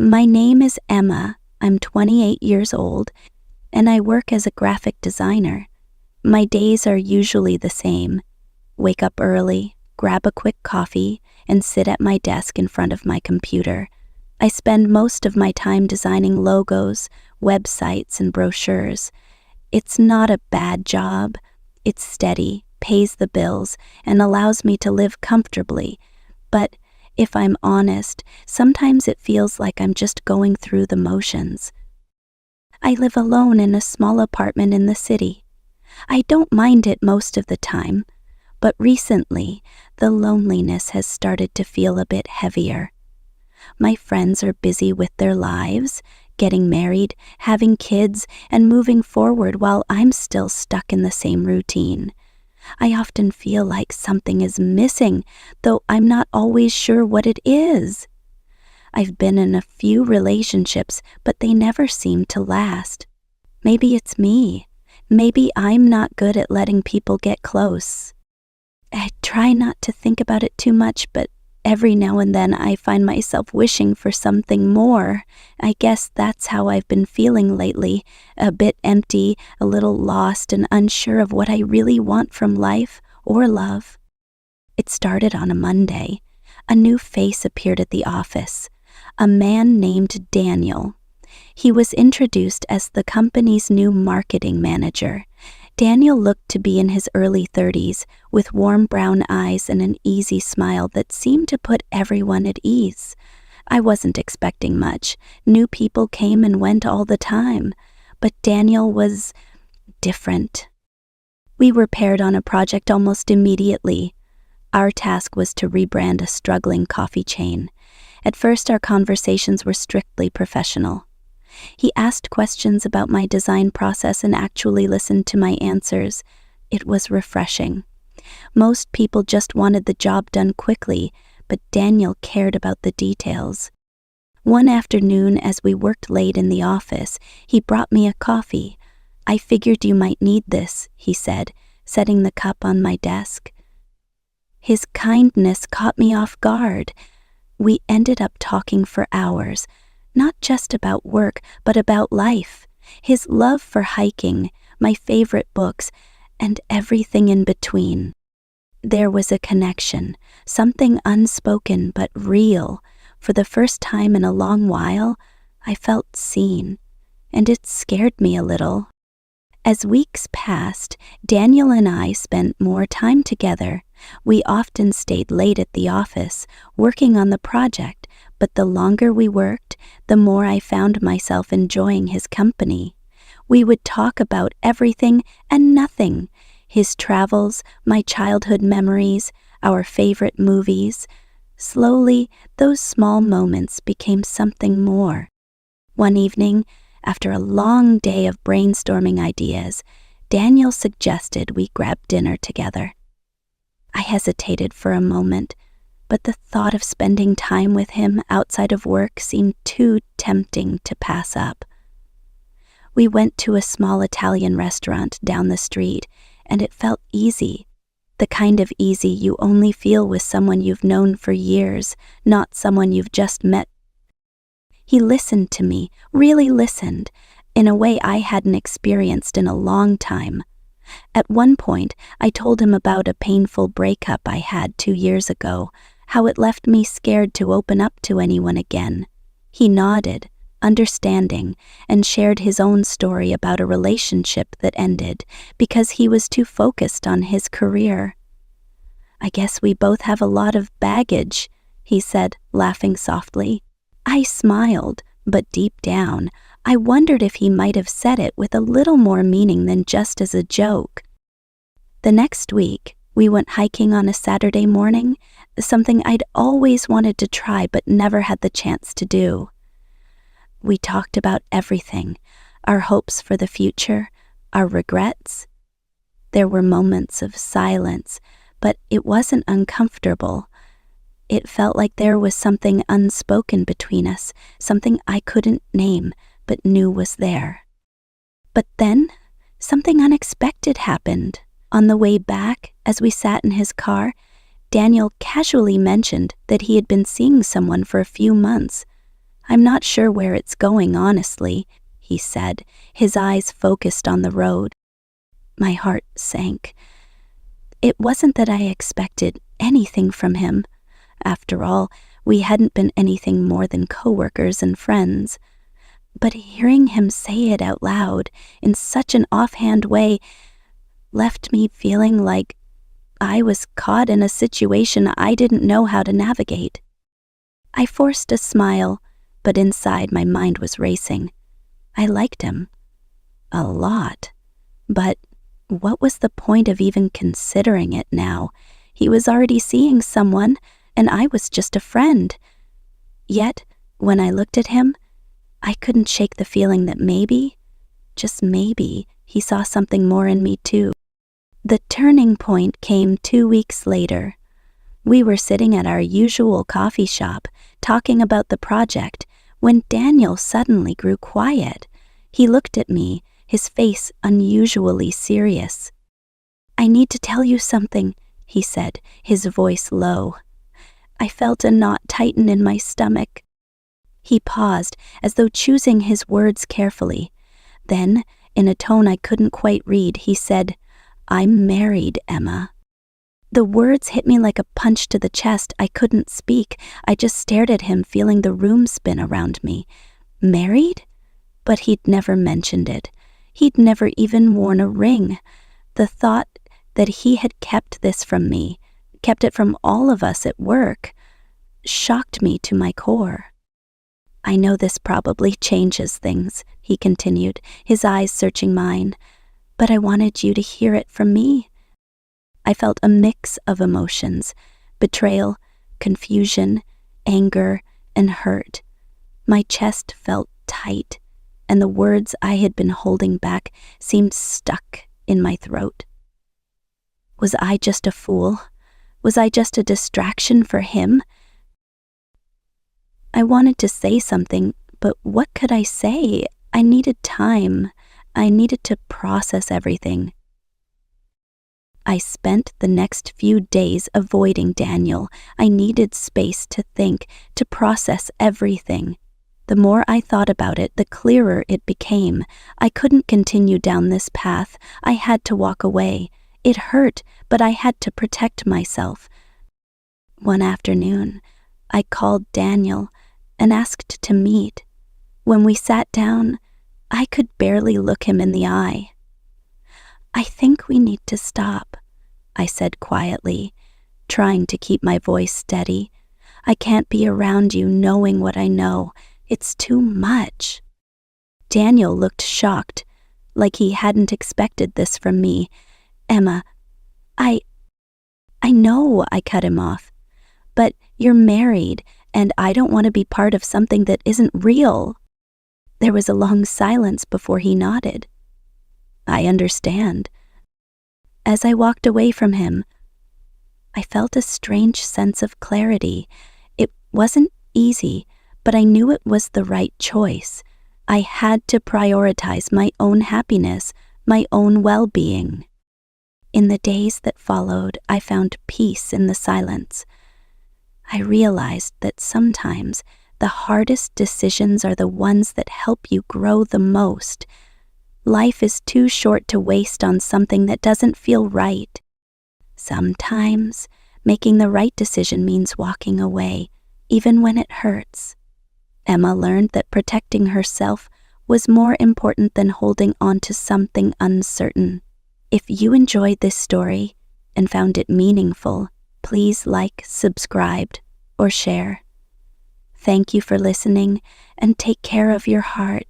My name is Emma. I'm 28 years old, and I work as a graphic designer. My days are usually the same. Wake up early, grab a quick coffee, and sit at my desk in front of my computer. I spend most of my time designing logos, websites, and brochures. It's not a bad job. It's steady, pays the bills, and allows me to live comfortably. But if I'm honest, sometimes it feels like I'm just going through the motions. I live alone in a small apartment in the city. I don't mind it most of the time, but recently, the loneliness has started to feel a bit heavier. My friends are busy with their lives, getting married, having kids, and moving forward while I'm still stuck in the same routine. I often feel like something is missing, though I'm not always sure what it is. I've been in a few relationships, but they never seem to last. Maybe it's me. Maybe I'm not good at letting people get close. I try not to think about it too much, but every now and then I find myself wishing for something more. I guess that's how I've been feeling lately, a bit empty, a little lost, and unsure of what I really want from life or love. It started on a Monday. A new face appeared at the office, a man named Daniel. He was introduced as the company's new marketing manager. Daniel looked to be in his early 30s, with warm brown eyes and an easy smile that seemed to put everyone at ease. I wasn't expecting much. New people came and went all the time, but Daniel was different. We were paired on a project almost immediately. Our task was to rebrand a struggling coffee chain. At first, our conversations were strictly professional. He asked questions about my design process and actually listened to my answers. It was refreshing. Most people just wanted the job done quickly, but Daniel cared about the details. One afternoon, as we worked late in the office, he brought me a coffee. "I figured you might need this," he said, setting the cup on my desk. His kindness caught me off guard. We ended up talking for hours, not just about work, but about life, his love for hiking, my favorite books, and everything in between. There was a connection, something unspoken but real. For the first time in a long while, I felt seen, and it scared me a little. As weeks passed, Daniel and I spent more time together. We often stayed late at the office, working on the project, but the longer we worked, the more I found myself enjoying his company. We would talk about everything and nothing: his travels, my childhood memories, our favorite movies. Slowly, those small moments became something more. One evening, after a long day of brainstorming ideas, Daniel suggested we grab dinner together. I hesitated for a moment, but the thought of spending time with him outside of work seemed too tempting to pass up. We went to a small Italian restaurant down the street, and it felt easy, the kind of easy you only feel with someone you've known for years, not someone you've just met. He listened to me, really listened, in a way I hadn't experienced in a long time. At one point, I told him about a painful breakup I had 2 years ago, how it left me scared to open up to anyone again. He nodded, understanding, and shared his own story about a relationship that ended because he was too focused on his career. "I guess we both have a lot of baggage," he said, laughing softly. I smiled, but deep down, I wondered if he might have said it with a little more meaning than just as a joke. The next week, we went hiking on a Saturday morning, something I'd always wanted to try but never had the chance to do. We talked about everything: our hopes for the future, our regrets. There were moments of silence, but it wasn't uncomfortable. It felt like there was something unspoken between us, something I couldn't name, but knew was there. But then, something unexpected happened. On the way back, as we sat in his car, Daniel casually mentioned that he had been seeing someone for a few months. "I'm not sure where it's going, honestly," he said, his eyes focused on the road. My heart sank. It wasn't that I expected anything from him. After all, we hadn't been anything more than coworkers and friends. But hearing him say it out loud in such an offhand way left me feeling like I was caught in a situation I didn't know how to navigate. I forced a smile, but inside my mind was racing. I liked him. A lot. But what was the point of even considering it now? He was already seeing someone, and I was just a friend. Yet, when I looked at him, I couldn't shake the feeling that maybe, just maybe, he saw something more in me too. The turning point came 2 weeks later. We were sitting at our usual coffee shop, talking about the project, when Daniel suddenly grew quiet. He looked at me, his face unusually serious. "I need to tell you something," he said, his voice low. I felt a knot tighten in my stomach. He paused, as though choosing his words carefully. Then, in a tone I couldn't quite read, he said, "I'm married, Emma." The words hit me like a punch to the chest. I couldn't speak. I just stared at him, feeling the room spin around me. Married? But he'd never mentioned it. He'd never even worn a ring. The thought that he had kept this from me, kept it from all of us at work, shocked me to my core. "I know this probably changes things," he continued, his eyes searching mine, "but I wanted you to hear it from me." I felt a mix of emotions: betrayal, confusion, anger, and hurt. My chest felt tight, and the words I had been holding back seemed stuck in my throat. Was I just a fool? Was I just a distraction for him? I wanted to say something, but what could I say? I needed time. I needed to process everything. I spent the next few days avoiding Daniel. I needed space to think, to process everything. The more I thought about it, the clearer it became. I couldn't continue down this path. I had to walk away. It hurt, but I had to protect myself. One afternoon, I called Daniel and asked to meet. When we sat down, I could barely look him in the eye. "I think we need to stop," I said quietly, trying to keep my voice steady. "I can't be around you knowing what I know. It's too much." Daniel looked shocked, like he hadn't expected this from me. "Emma, I know," I cut him off. "But you're married, and I don't want to be part of something that isn't real." There was a long silence before he nodded. "I understand." As I walked away from him, I felt a strange sense of clarity. It wasn't easy, but I knew it was the right choice. I had to prioritize my own happiness, my own well-being. In the days that followed, I found peace in the silence. I realized that sometimes the hardest decisions are the ones that help you grow the most. Life is too short to waste on something that doesn't feel right. Sometimes, making the right decision means walking away, even when it hurts. Emma learned that protecting herself was more important than holding on to something uncertain. If you enjoyed this story and found it meaningful, please like, subscribe, or share. Thank you for listening, and take care of your heart.